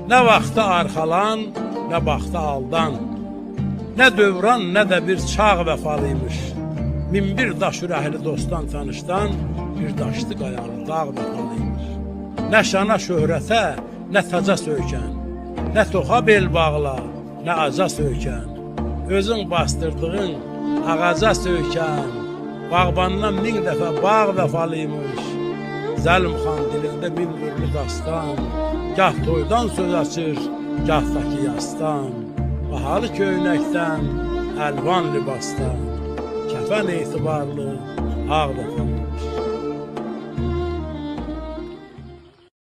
Nə vaxta arxalan, nə vaxta aldan. Nə dövran, nə də bir çağ vəfalıymış. Min bir daş ürəkli dostdan tanışdan, bir daşlı qayalı dağ vəfalıymış. Nə şana şöhrətə, nə taca söykən, nə toxa bel bağla, nə aca söykən. Özün bastırdığın ağaca söykən, bağbandan min dəfə bağ vəfalıymış. Zəlm xan dilində min ürlü dastan, gah toydan söz açır, gahdakı yastan. Bahalı köynəkdən, əlvan libasdan, kəfən etibarlı ağ vəfalıymış.